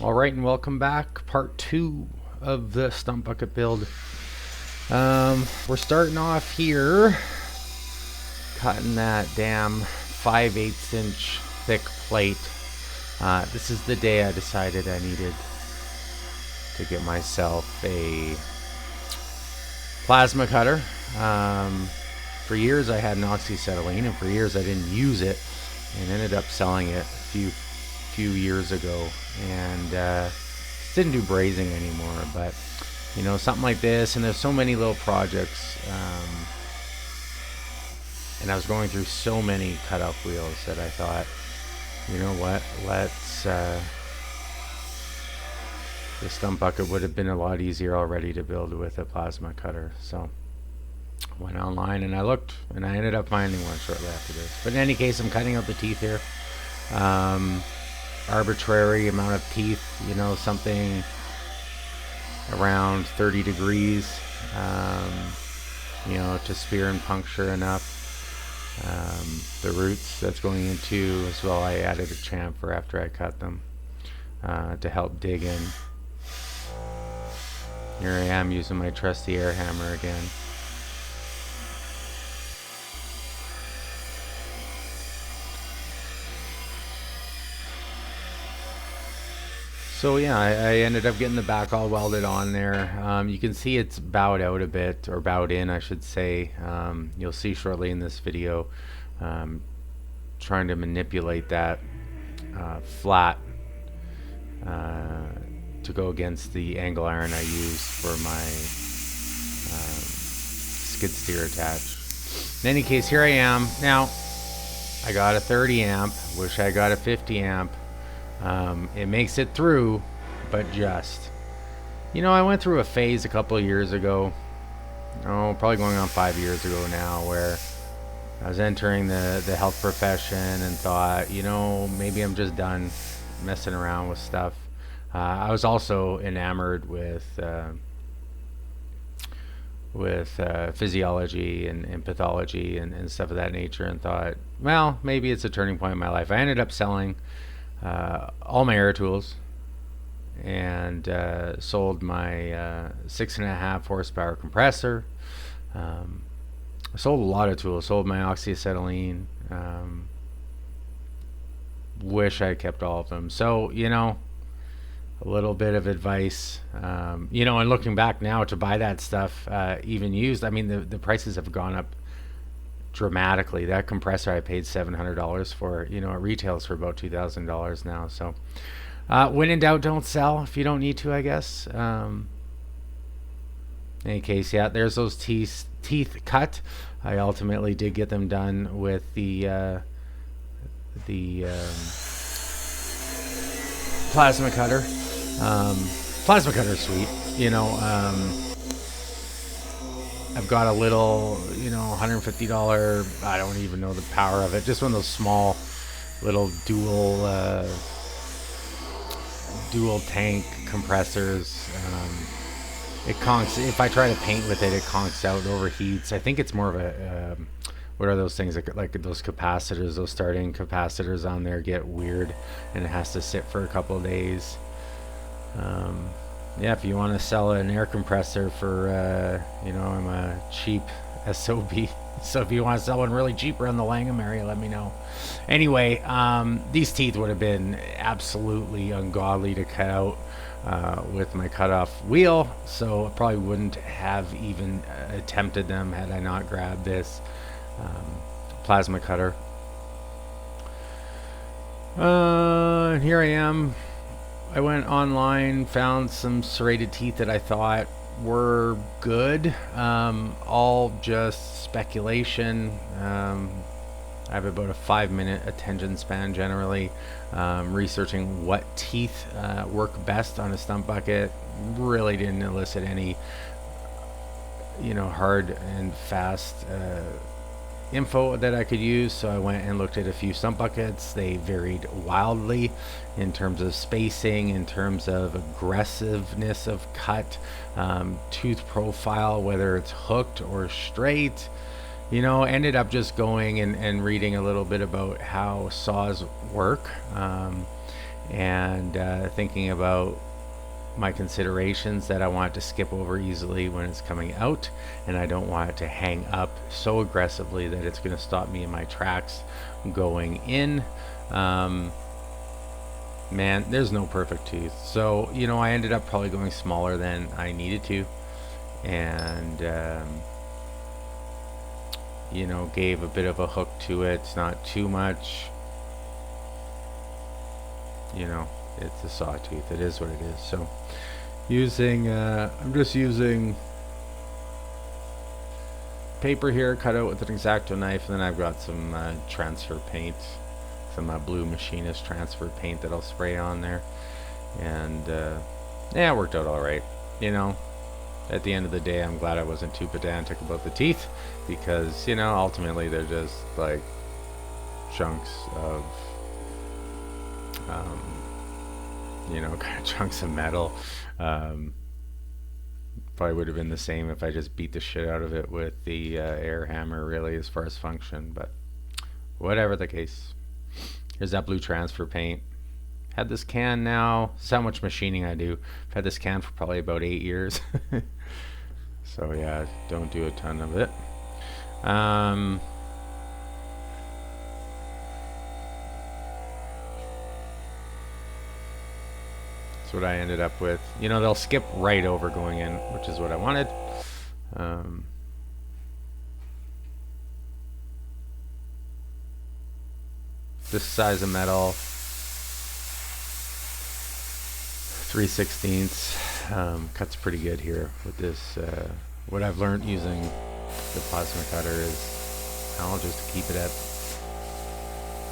All right, and welcome back. Part 2 of the stump bucket build. We're starting off here, cutting that damn 5/8 inch thick plate. This is the day I decided I needed to get myself a plasma cutter. For years I had an oxyacetylene, and for years I didn't use it, and ended up selling it a few years ago, and didn't do brazing anymore. But you know, something like this, and there's so many little projects, and I was going through so many cut-off wheels that I thought, you know what, the stump bucket would have been a lot easier already to build with a plasma cutter. So went online and I looked, and I ended up finding one shortly after this. But in any case, I'm cutting out the teeth here. Arbitrary amount of teeth, you know, something around 30 degrees, you know, to spear and puncture enough. The roots that's going into as well, I added a chamfer after I cut them to help dig in. Here I am using my trusty air hammer again. So yeah, I ended up getting the back all welded on there. You can see it's bowed out a bit, or bowed in I should say. You'll see shortly in this video, trying to manipulate that flat to go against the angle iron I use for my skid steer attach. In any case, here I am. Now, I got a 30 amp, wish I got a 50 amp. It makes it through, but just. You know, I went through a phase a couple of years ago, probably going on 5 years ago now, where I was entering the health profession and thought, you know, maybe I'm just done messing around with stuff. I was also enamored with physiology and pathology and stuff of that nature, and thought, well, maybe it's a turning point in my life. I ended up selling all my air tools, and sold my 6.5 horsepower compressor. I sold a lot of tools. Sold my oxyacetylene. Wish I kept all of them. So, you know, a little bit of advice, you know, and looking back now, to buy that stuff even used, I mean, the prices have gone up dramatically. That compressor I paid $700 for, you know, it retails for about $2,000 now. So when in doubt, don't sell if you don't need to, I guess. In any case, yeah, there's those teeth cut. I ultimately did get them done with the plasma cutter. Plasma cutter's sweet, you know. I've got a little, you know, $150, I don't even know the power of it, just one of those small little dual tank compressors. It conks, if I try to paint with it, it conks out, overheats. I think it's more of a what are those things, like those capacitors, those starting capacitors on there get weird, and it has to sit for a couple of days. Yeah, if you want to sell an air compressor for, you know, I'm a cheap SOB. So if you want to sell one really cheap around the Langham area, let me know. Anyway, these teeth would have been absolutely ungodly to cut out with my cutoff wheel. So I probably wouldn't have even attempted them had I not grabbed this plasma cutter. And here I am. I went online, found some serrated teeth that I thought were good, all just speculation. I have about a 5-minute attention span generally, researching what teeth work best on a stump bucket. Really didn't elicit any, you know, hard and fast info that I could use, so I went and looked at a few stump buckets. They varied wildly in terms of spacing, in terms of aggressiveness of cut, tooth profile, whether it's hooked or straight. You know, ended up just going and reading a little bit about how saws work, and thinking about my considerations that I want it to skip over easily when it's coming out, and I don't want it to hang up so aggressively that it's going to stop me in my tracks going in. Man, there's no perfect tooth. So, I ended up probably going smaller than I needed to, and, gave a bit of a hook to it. It's not too much. It's a sawtooth. It is what it is. So, I'm just using paper here, cut out with an X-Acto knife, and then I've got some transfer paint. Some blue machinist transfer paint that I'll spray on there, and it worked out all right. At the end of the day, I'm glad I wasn't too pedantic about the teeth, because ultimately they're just like chunks of kind of chunks of metal. Probably would have been the same if I just beat the shit out of it with the air hammer, really, as far as function, but whatever the case. Here's that blue transfer paint. Had this can now. This is how much machining I do. I've had this can for probably about 8 years. So yeah, don't do a ton of it. That's what I ended up with. They'll skip right over going in, which is what I wanted. This size of metal, 3/16, cuts pretty good here with this. What I've learned using the plasma cutter is, just to keep it at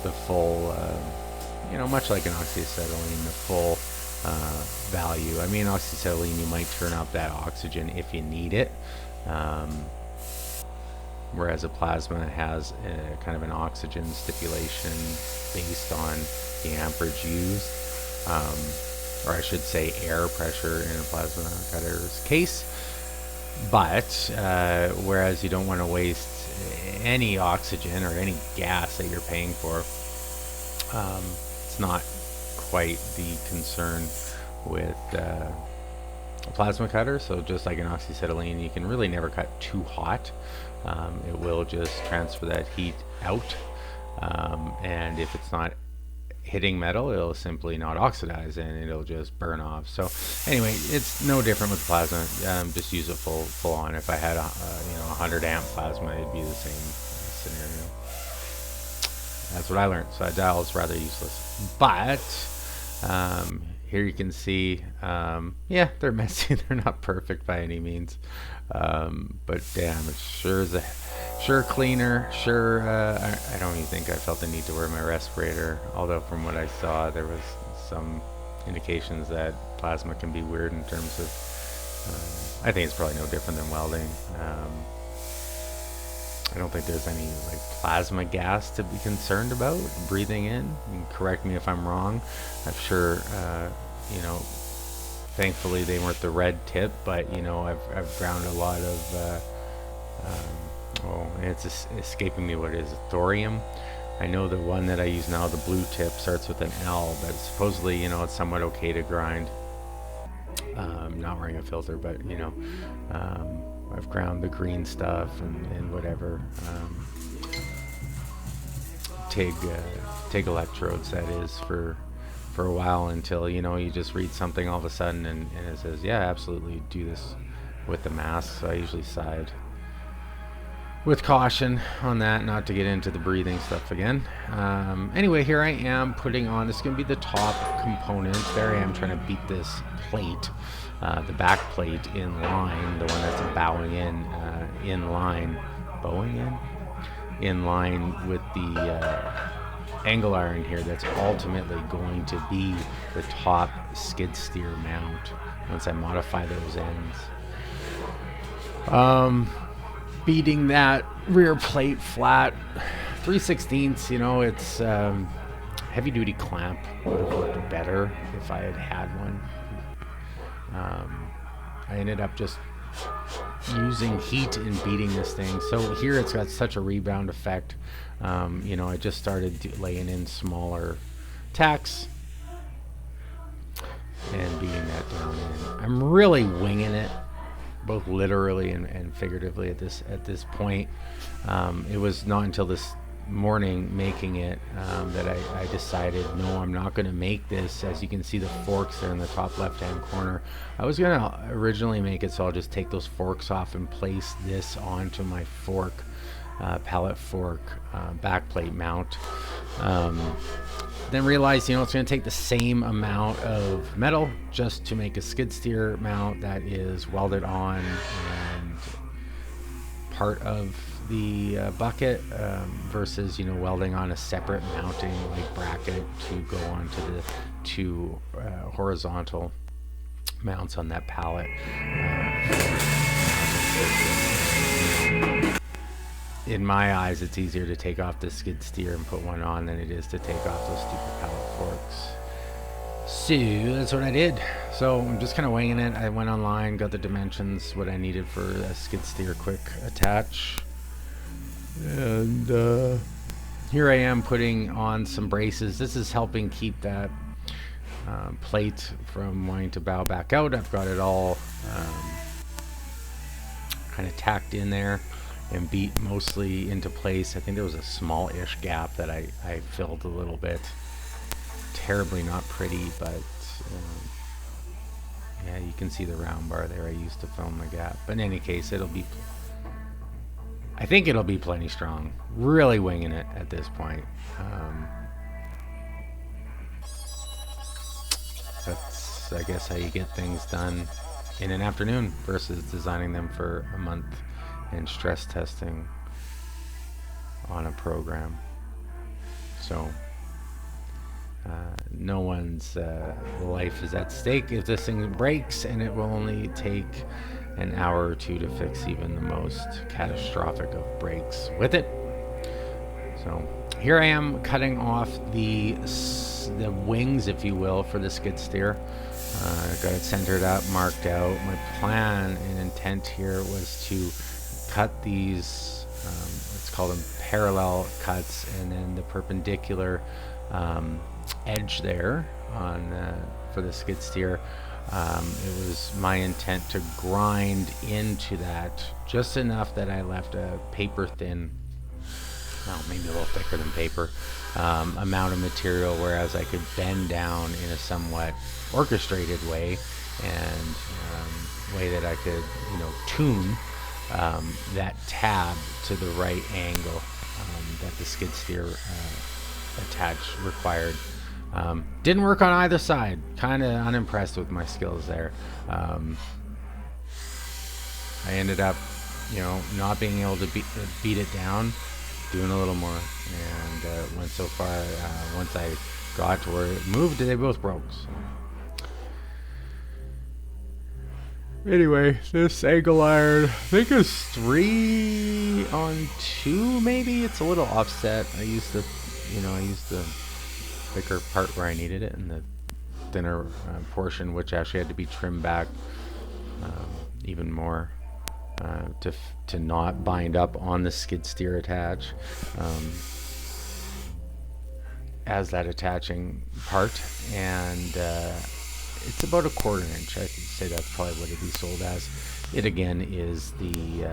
the full, much like an oxyacetylene, the full value. I mean, oxyacetylene, you might turn up that oxygen if you need it. Whereas a plasma has kind of an oxygen stipulation based on the amperage used, or I should say air pressure in a plasma cutter's case. But whereas you don't want to waste any oxygen or any gas that you're paying for, it's not quite the concern with a plasma cutter. So just like an oxyacetylene, you can really never cut too hot. It will just transfer that heat out, and if it's not hitting metal, it'll simply not oxidize and it'll just burn off. So anyway, it's no different with plasma. Just use it full on. If I had a 100 amp plasma, it'd be the same scenario. That's what I learned. So a dial is rather useless. But here you can see, they're messy. They're not perfect by any means. But damn, it sure is sure cleaner. Sure, I don't even think I felt the need to wear my respirator. Although from what I saw, there was some indications that plasma can be weird in terms of. I think it's probably no different than welding. I don't think there's any plasma gas to be concerned about breathing in. You can correct me if I'm wrong. I'm sure, thankfully they weren't the red tip, but I've ground a lot of, it's escaping me what it is, thorium. I know the one that I use now, the blue tip, starts with an L, but supposedly, it's somewhat okay to grind. Not wearing a filter, but I've ground the green stuff and whatever. TIG electrodes, that is, for a while, until you just read something all of a sudden and it says, yeah, absolutely do this with the mask. So I usually side with caution on that, not to get into the breathing stuff again. Anyway, here I am putting on, this is going to be the top component. There I am trying to beat this plate, the back plate in line, the one that's bowing in line, in line with the angle iron here that's ultimately going to be the top skid steer mount once I modify those ends. Beating that rear plate flat, 3/16, it's heavy duty clamp would have worked better if I had had one. I ended up just using heat and beating this thing. So here it's got such a rebound effect. I just started laying in smaller tacks, I'm really winging it, both literally and figuratively at this point. It was not until this morning making it that I decided, no, I'm not going to make this. As you can see, the forks there in the top left hand corner. I was going to originally make it so I'll just take those forks off and place this onto my fork, pallet fork backplate mount. Then realized, it's going to take the same amount of metal just to make a skid steer mount that is welded on and part of the bucket versus welding on a separate mounting like bracket to go onto the two horizontal mounts on that pallet. In my eyes, it's easier to take off the skid steer and put one on than it is to take off those stupid pallet forks. So that's what I did. So I'm just kind of winging it. I went online, got the dimensions, what I needed for a skid steer quick attach. And here I am putting on some braces. This is helping keep that plate from wanting to bow back out. I've got it all kind of tacked in there and beat mostly into place. I think there was a small-ish gap that I filled a little bit. Terribly not pretty, but yeah, you can see the round bar there I used to film the gap. But in any case, I think it'll be plenty strong. Really winging it at this point. That's, I guess, how you get things done in an afternoon versus designing them for a month and stress testing on a program. So no one's life is at stake if this thing breaks, and it will only take an hour or two to fix even the most catastrophic of breaks with it. So here I am cutting off the wings, if you will, for the skid steer. Got it centered up, marked out. My plan and intent here was to cut these, let's call them parallel cuts, and then the perpendicular edge there on for the skid steer. It was my intent to grind into that just enough that I left a paper thin, well, maybe a little thicker than paper, amount of material, whereas I could bend down in a somewhat orchestrated way, and way that I could tune that tab to the right angle that the skid steer attach required. Didn't work on either side. Kind of unimpressed with my skills there. I ended up, not being able to beat it down, doing a little more, and went so far. Once I got to where it moved, they both broke. So. Anyway, this angle iron, I think it's 3-on-2, maybe. It's a little offset. I used the thicker part where I needed it, and the thinner portion, which actually had to be trimmed back even more to not bind up on the skid steer attach as that attaching part. And it's about a 1/4 inch. I could say that's probably what it'd be sold as. It again is the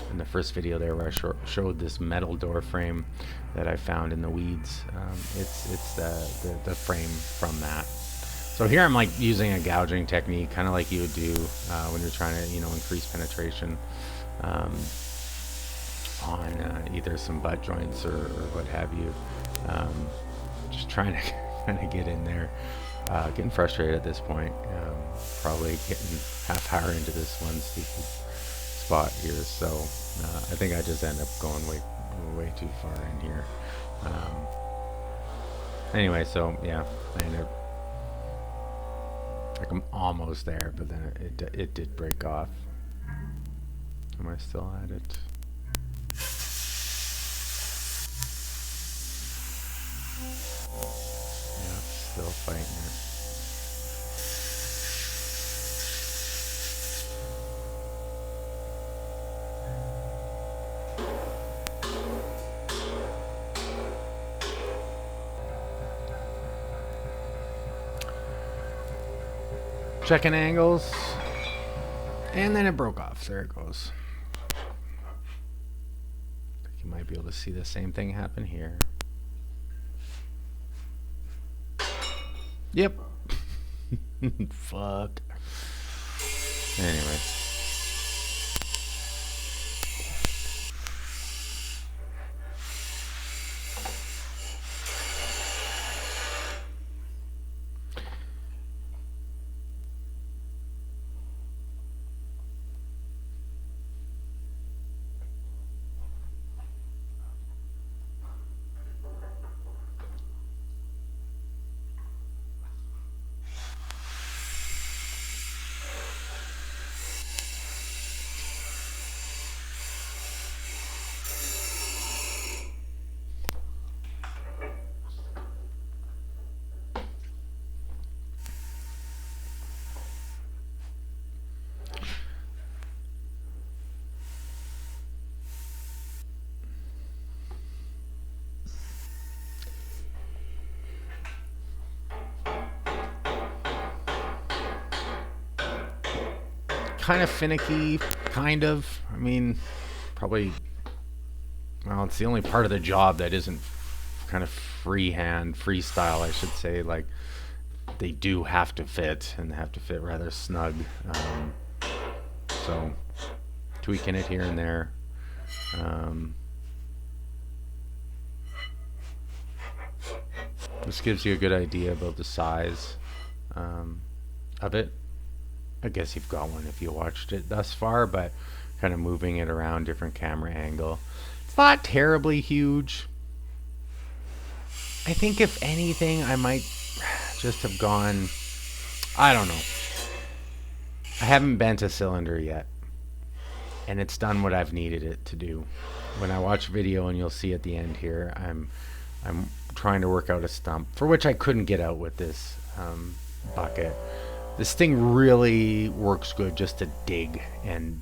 in the first video there where I showed this metal door frame that I found in the weeds. It's the frame from that. So here I'm like using a gouging technique, kind of like you would do when you're trying to increase penetration on either some butt joints or what have you. Just trying to kind of get in there. Getting frustrated at this point. Probably getting half hour into this one stupid spot here, so I think I just end up going way too far in here. Anyway, so yeah, I ended up, like, I'm almost there, but then it did break off. Am I still at it? Yeah, still fighting it. checking angles, and then it broke off. There it goes. You might be able to see the same thing happen here. Yep. Fuck. Anyway. Kind of finicky, kind of. I mean, probably. Well, it's the only part of the job that isn't kind of freehand, freestyle, I should say. Like, they do have to fit, and they have to fit rather snug. So, tweaking it here and there. This gives you a good idea about the size of it. I guess you've got one if you watched it thus far, but kind of moving it around, different camera angle. It's not terribly huge. I think if anything, I might just have gone, I don't know. I haven't bent a cylinder yet, and it's done what I've needed it to do. When I watch video, and you'll see at the end here, I'm trying to work out a stump, for which I couldn't get out with this bucket. This thing really works good just to dig and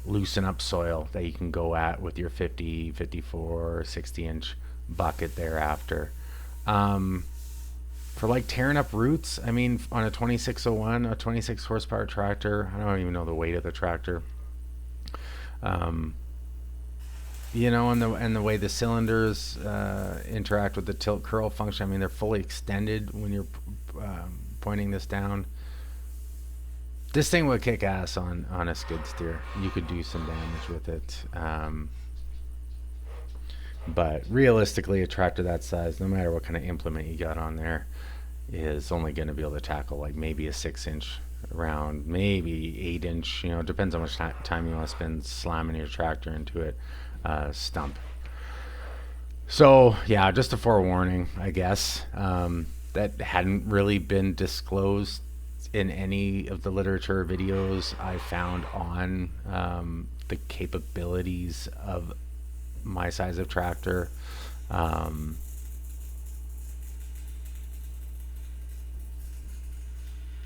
loosen up soil that you can go at with your 50, 54, 60-inch bucket thereafter. For like tearing up roots, I mean, on a 2601, a 26 horsepower tractor, I don't even know the weight of the tractor. You know, and the way the cylinders interact with the tilt curl function, I mean, they're fully extended when you're pointing this down. This thing would kick ass on a skid steer. You could do some damage with it. But realistically, a tractor that size, no matter what kind of implement you got on there, is only going to be able to tackle like maybe a 6-inch round, maybe 8-inch. You know, it depends how much time you want to spend slamming your tractor into it. Stump. So yeah, just a forewarning, I guess. That hadn't really been disclosed in any of the literature or videos I found on the capabilities of my size of tractor.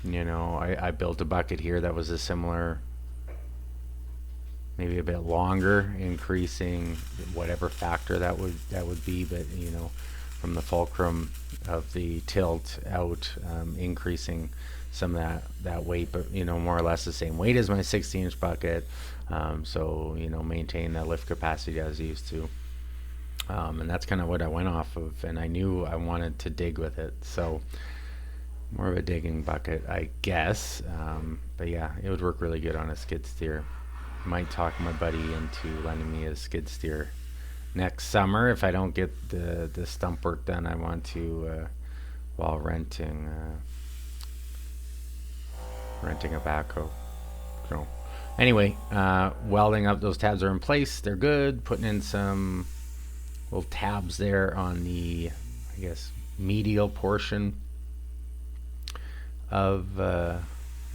You know, I built a bucket here that was a similar, maybe a bit longer, increasing whatever factor that would be, but you know, from the fulcrum of the tilt out, increasing some of that weight, but you know, more or less the same weight as my 60-inch bucket. So you know, maintain that lift capacity as I used to, and that's kind of what I went off of, and I knew I wanted to dig with it, so more of a digging bucket, I guess. But yeah, it would work really good on a skid steer. Might talk my buddy into lending me a skid steer next summer if I don't get the stump work done. I want to while renting a backhoe. So anyway, welding up, those tabs are in place, they're good. Putting in some little tabs there on the, I guess, medial portion of the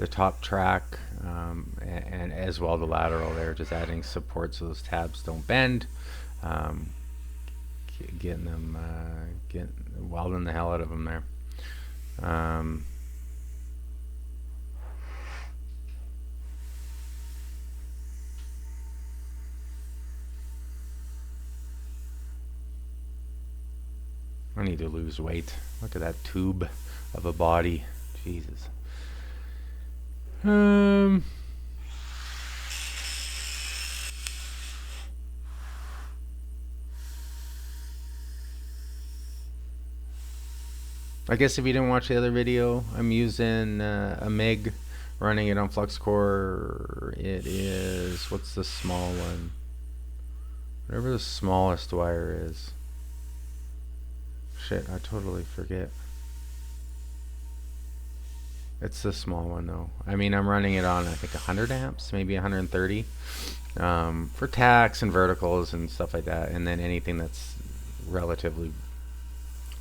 top track, and as well the lateral there, just adding support so those tabs don't bend. Getting them, welding the hell out of them there. I need to lose weight. Look at that tube of a body. Jesus. I guess if you didn't watch the other video, I'm using a MIG, running it on flux core. It is, what's the small one? Whatever the smallest wire is. Shit, I totally forget. It's the small one though. I mean, I'm running it on, I think, 100 amps, maybe 130, for tacks and verticals and stuff like that. And then anything that's relatively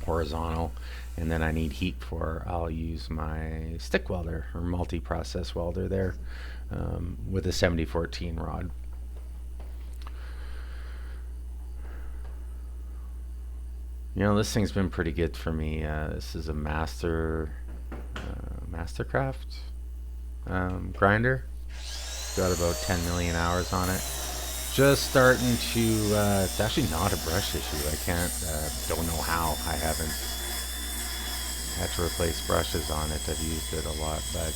horizontal, and then I need heat for, I'll use my stick welder or multi-process welder there, with a 7014 rod. You know, this thing's been pretty good for me. This is a Mastercraft grinder. Got about 10 million hours on it. Just starting to, it's actually not a brush issue. I don't know how. I haven't had to replace brushes on it. I've used it a lot, but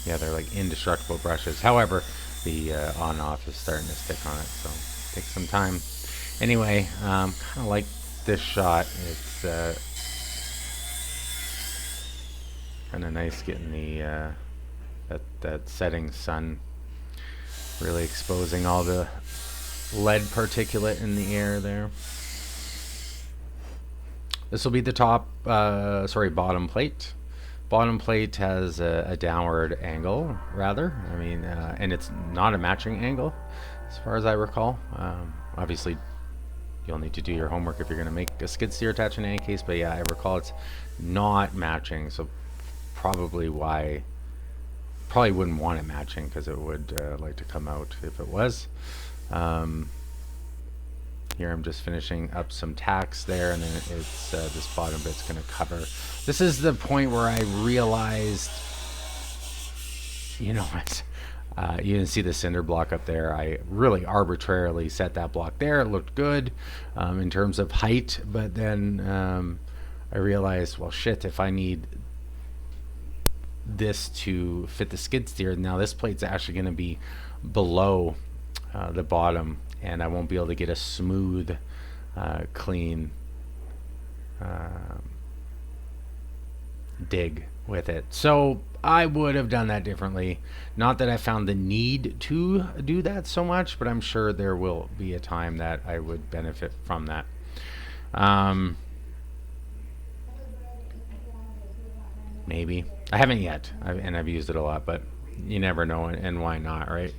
yeah, they're like indestructible brushes. However, the on-off is starting to stick on it, so it takes some time. Anyway, kind of like this shot. It's kind of nice getting the that setting sun really exposing all the lead particulate in the air there. This will be the bottom plate. Bottom plate has a downward angle, rather. I mean, and it's not a matching angle, as far as I recall. Obviously, you'll need to do your homework if you're going to make a skid steer attachment in any case, but yeah, I recall it's not matching, so probably wouldn't want it matching, because it would like to come out if it was. Here I'm just finishing up some tacks there, and then it's this bottom bit's going to cover. This is the point where I realized, you know, you can see the cinder block up there. I really arbitrarily set that block there. It looked good in terms of height, but then I realized, well, shit, if I need this to fit the skid steer, now this plate's actually going to be below the bottom, and I won't be able to get a smooth, clean dig with it. So I would have done that differently. Not that I found the need to do that so much, but I'm sure there will be a time that I would benefit from that. Maybe. I haven't yet, and I've used it a lot, but you never know, and why not, right?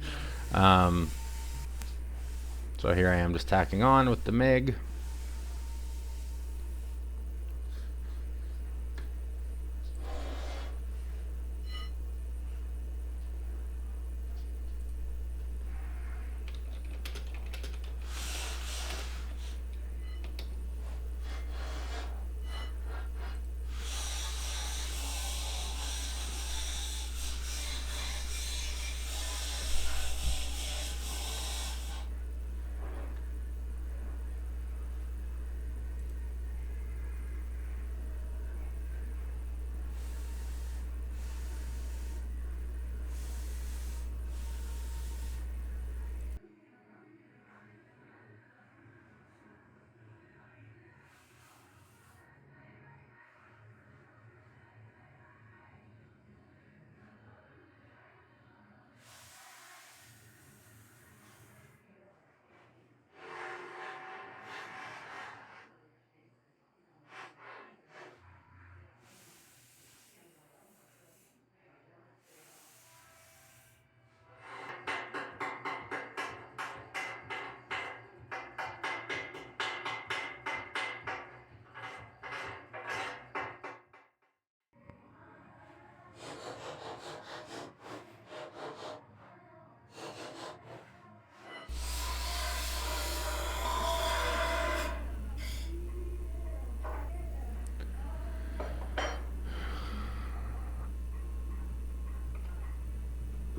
So here I am just tacking on with the MIG.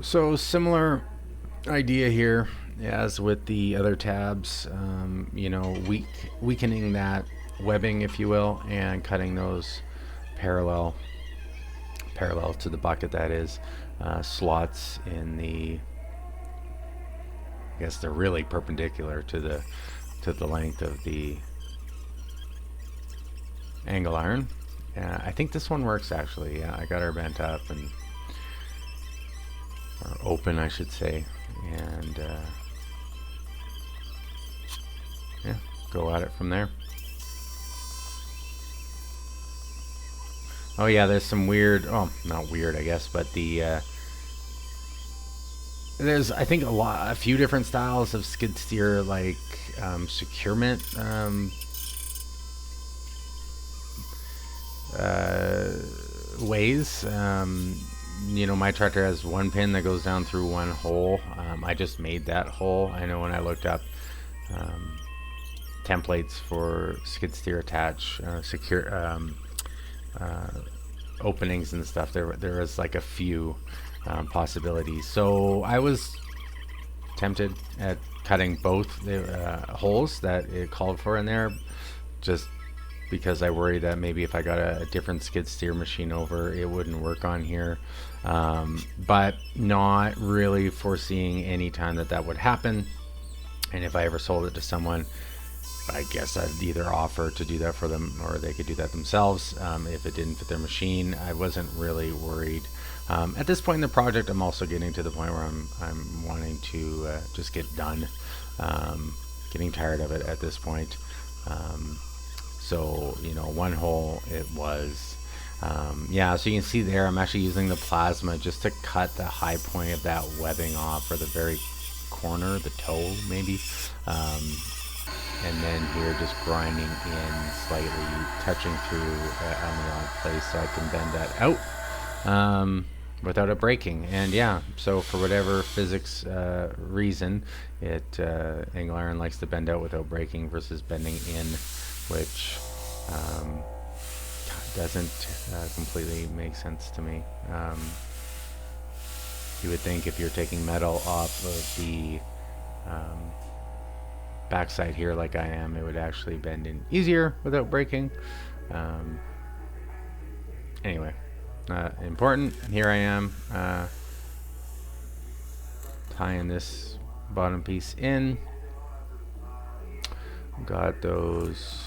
So similar idea here as with the other tabs, you know, weakening that webbing, if you will, and cutting those parallel parallel to the bucket, that is, slots in the, I guess they're really perpendicular to the length of the angle iron. I think this one works actually. Yeah, I got her bent up and, or open, I should say, and yeah, go at it from there. Oh yeah, there's some weird, oh, not weird I guess, but the there's, I think, a few different styles of skid steer, like securement ways. You know, my tractor has one pin that goes down through one hole. I just made that hole. I know when I looked up templates for skid steer attach openings and stuff, there was like a few possibilities. So I was tempted at cutting both the holes that it called for in there, just because I worry that maybe if I got a different skid steer machine over, it wouldn't work on here. But not really foreseeing any time that would happen. And if I ever sold it to someone, I guess I'd either offer to do that for them, or they could do that themselves if it didn't fit their machine. I wasn't really worried. At this point in the project, I'm also getting to the point where I'm wanting to just get done. Getting tired of it at this point. So, you know, one hole it was. Yeah, so you can see there, I'm actually using the plasma just to cut the high point of that webbing off, or the very corner, the toe maybe. And then here just grinding in slightly, touching through on the wrong place so I can bend that out without it breaking. And yeah, so for whatever physics reason, angle iron likes to bend out without breaking versus bending in, which doesn't completely make sense to me. You would think if you're taking metal off of the backside here like I am, it would actually bend in easier without breaking. Anyway, important. Here I am tying this bottom piece in. Got those.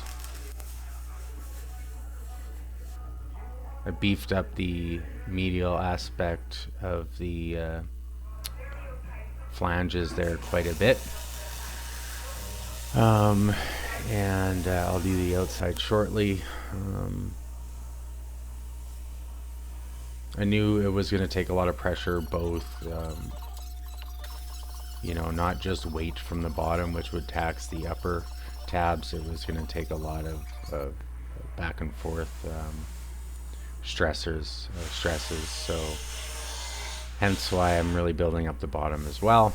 I beefed up the medial aspect of the flanges there quite a bit. And I'll do the outside shortly. I knew it was going to take a lot of pressure, both, you know, not just weight from the bottom, which would tax the upper tabs. It was going to take a lot of back and forth stresses. So hence why I'm really building up the bottom as well.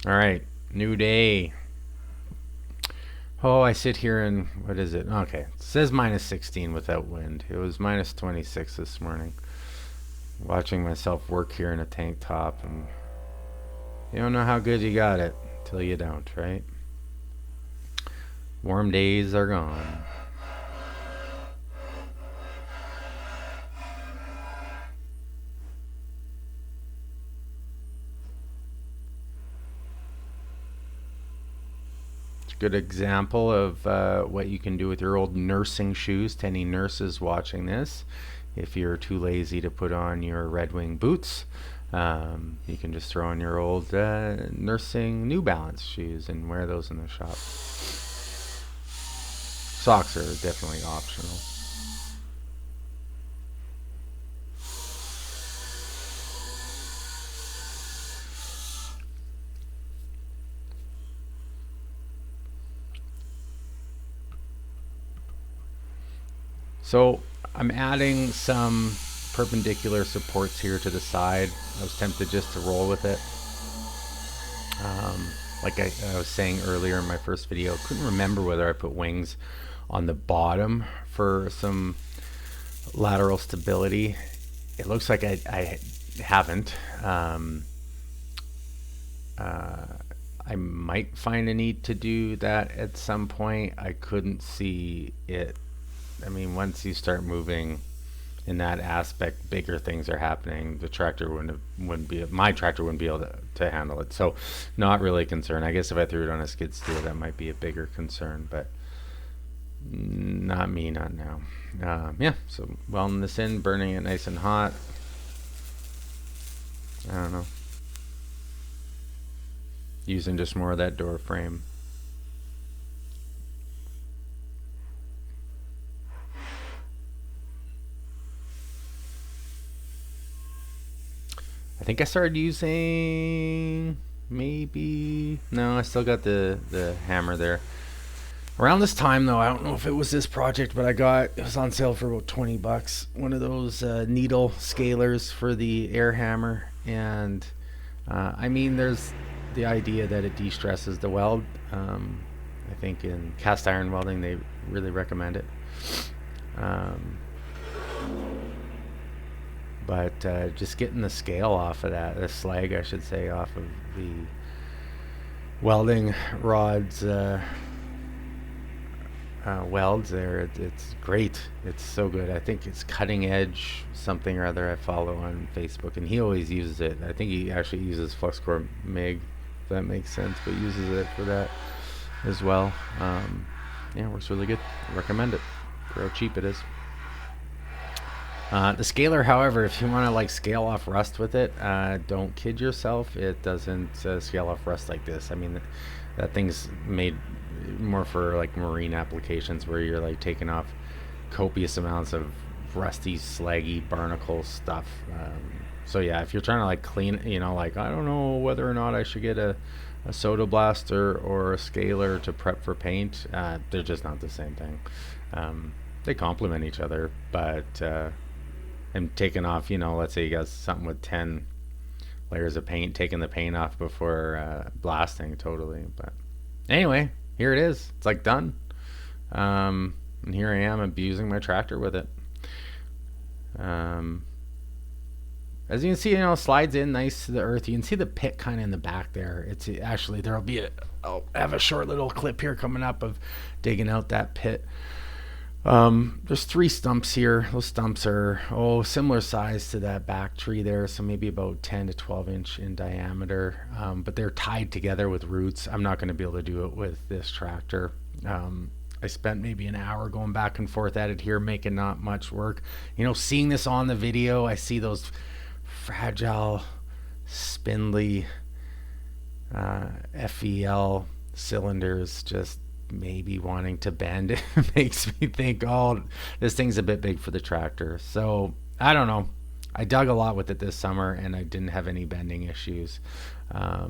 All right, new day. Oh, I sit here and, what is it? Okay, it says minus 16 without wind. It was minus 26 this morning. Watching myself work here in a tank top, and you don't know how good you got it till you don't, right? Warm days are gone. Good example of what you can do with your old nursing shoes to any nurses watching this. If you're too lazy to put on your Red Wing boots, you can just throw on your old nursing New Balance shoes and wear those in the shop. Socks are definitely optional. So I'm adding some perpendicular supports here to the side. I was tempted just to roll with it. like I was saying earlier in my first video, couldn't remember whether I put wings on the bottom for some lateral stability. It looks like I haven't. I might find a need to do that at some point. I couldn't see it. I mean, once you start moving in that aspect, bigger things are happening. The tractor wouldn't be my tractor wouldn't be able to handle it. So, not really a concern. I guess if I threw it on a skid steer, that might be a bigger concern, but not me, not now. Yeah. So welding this in, burning it nice and hot. I don't know. Using just more of that door frame. I think I started using maybe no, I still got the hammer there. Around this time though, I don't know if it was this project, but it was on sale for about $20. One of those needle scalers for the air hammer, and I mean, there's the idea that it de-stresses the weld. I think in cast iron welding they really recommend it. But just getting the scale off of that, the slag I should say, off of the welding rods welds there, it's great. It's so good. I think it's Cutting Edge something or other I follow on Facebook, and he always uses it. I think he actually uses FluxCore MIG, if that makes sense, but uses it for that as well. Yeah, works really good. I recommend it for how cheap it is. The scaler, however, if you want to like scale off rust with it, don't kid yourself. It doesn't scale off rust like this. I mean, that thing's made more for like marine applications where you're like taking off copious amounts of rusty, slaggy, barnacle stuff. So yeah, if you're trying to like clean, like I don't know whether or not I should get a soda blaster or a scaler to prep for paint, they're just not the same thing. They complement each other, but and taking off, let's say you got something with 10 layers of paint, taking the paint off before blasting, totally. But anyway, here it is. It's like done. And here I am abusing my tractor with it. As you can see, slides in nice to the earth. You can see the pit kind of in the back there. It's actually, there'll be I'll have a short little clip here coming up of digging out that pit. There's 3 stumps here. Those stumps are similar size to that back tree there, so maybe about 10 to 12 inch in diameter, but they're tied together with roots. I'm not going to be able to do it with this tractor. I spent maybe an hour going back and forth at it here, making not much work. Seeing this on the video, I see those fragile, spindly FEL cylinders just maybe wanting to bend. It makes me think, this thing's a bit big for the tractor. So I don't know. I dug a lot with it this summer and I didn't have any bending issues. I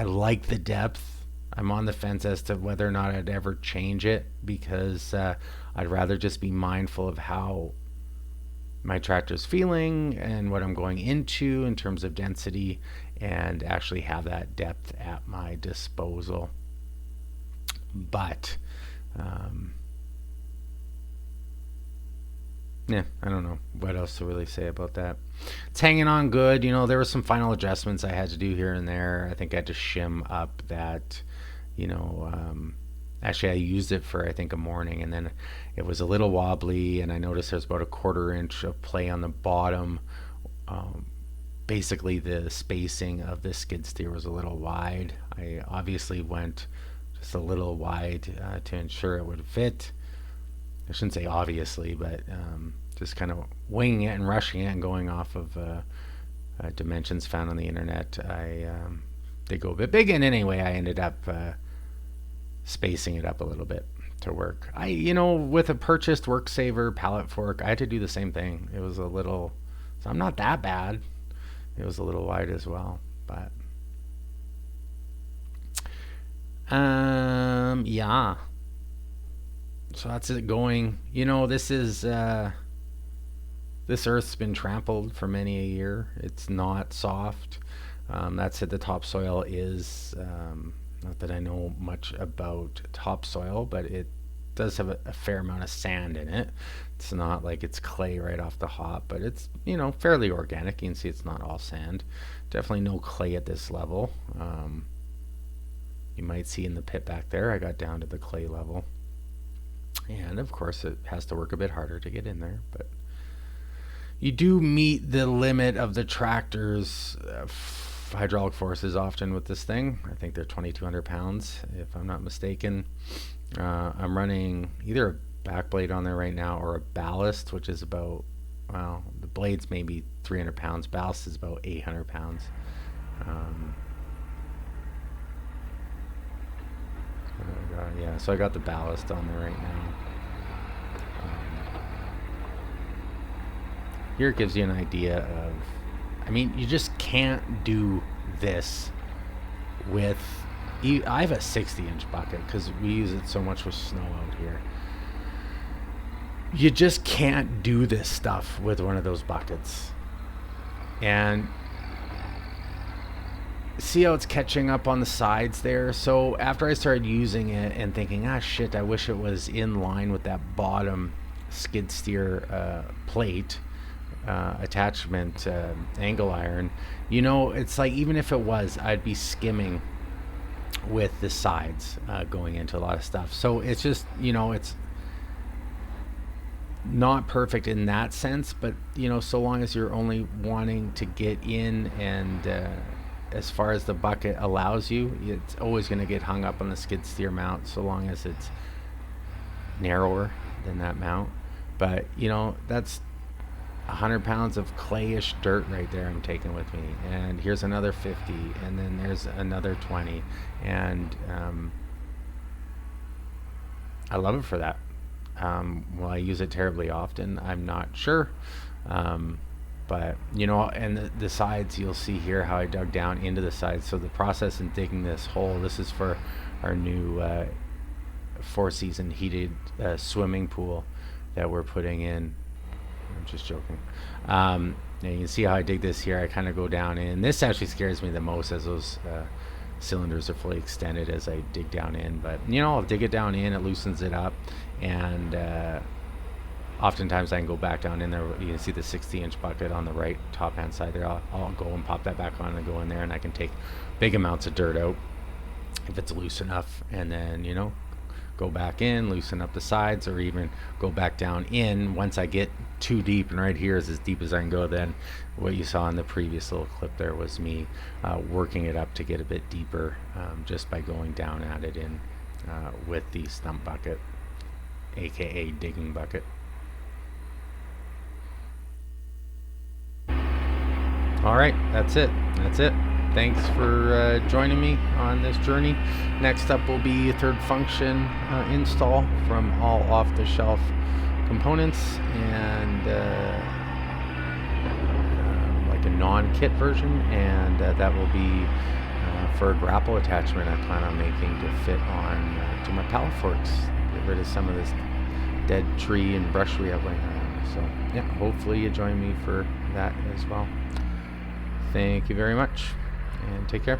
like the depth. I'm on the fence as to whether or not I'd ever change it, because I'd rather just be mindful of how my tractor's feeling and what I'm going into in terms of density, and actually have that depth at my disposal. But yeah, I don't know what else to really say about that. It's hanging on good. There were some final adjustments I had to do here and there. I think I had to shim up that, actually I used it for I think a morning, and then it was a little wobbly, and I noticed there's about a 1/4 inch of play on the bottom. Basically the spacing of this skid steer was a little wide. I obviously went just a little wide to ensure it would fit. I shouldn't say obviously, but just kind of winging it and rushing it and going off of dimensions found on the internet. They go a bit big, and anyway I ended up spacing it up a little bit to work. With a purchased Worksaver pallet fork, I had to do the same thing. It was a little, so I'm not that bad. It was a little wide as well, but yeah. So that's it going. This is this earth's been trampled for many a year. It's not soft. That's it. The topsoil is, not that I know much about topsoil, but it does have a fair amount of sand in it. It's not like it's clay right off the hop, but it's, fairly organic. You can see it's not all sand. Definitely no clay at this level. You might see in the pit back there, I got down to the clay level. And of course, it has to work a bit harder to get in there, but you do meet the limit of the tractor's hydraulic forces often with this thing. I think they're 2,200 pounds, if I'm not mistaken. I'm running either a back blade on there right now or a ballast, which is about, well, the blade's maybe 300 pounds. Ballast is about 800 pounds. So I got the ballast on there right now. Here it gives you an idea of, you just can't do this with, I have a 60-inch bucket because we use it so much with snow out here. You just can't do this stuff with one of those buckets. And see how it's catching up on the sides there? So after I started using it and thinking, shit, I wish it was in line with that bottom skid steer plate attachment angle iron, it's like, even if it was, I'd be skimming with the sides going into a lot of stuff. So it's just, it's not perfect in that sense, but so long as you're only wanting to get in, and as far as the bucket allows you, it's always going to get hung up on the skid steer mount, so long as it's narrower than that mount. But that's 100 pounds of clayish dirt right there I'm taking with me, and here's another 50, and then there's another 20, and I love it for that. Will I use it terribly often? I'm not sure. But and the sides, you'll see here how I dug down into the sides. So the process in digging this hole, this is for our new 4-season heated swimming pool that we're putting in. I'm just joking. And you can see how I dig this here. I kind of go down in. This actually scares me the most, as those cylinders are fully extended as I dig down in. But I'll dig it down in, it loosens it up, and oftentimes I can go back down in there. You can see the 60-inch bucket on the right top hand side there. I'll go and pop that back on and go in there, and I can take big amounts of dirt out if it's loose enough, and then go back in, loosen up the sides, or even go back down in once I get too deep. And right here is as deep as I can go. Then what you saw in the previous little clip there was me working it up to get a bit deeper, just by going down at it in with the stump bucket, aka digging bucket. All right, that's it. Thanks for joining me on this journey. Next up will be a third function install from all off-the-shelf components, and like a non-kit version, and that will be for a grapple attachment I plan on making to fit on to my pallet forks. Get rid of some of this dead tree and brush we have laying around. So yeah, hopefully you join me for that as well. Thank you very much, and take care.